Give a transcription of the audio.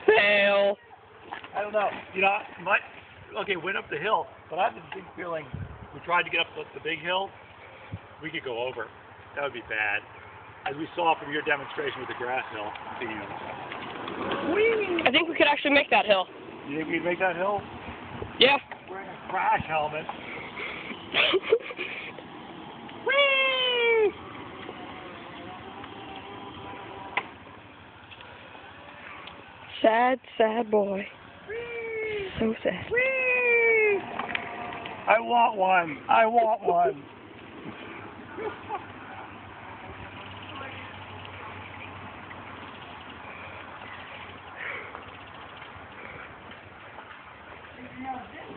Fail. I don't know. You know, okay, went up the hill, but I have this big feeling if we tried to get up the big hill, we could go over. That would be bad. As we saw from your demonstration with the grass hill. Whee! I think we could actually make that hill. You think we'd make that hill? Yeah. Wearing a crash helmet. Whee! Sad, sad boy. Whee! So sad. Whee! I want one. I want one. Yeah.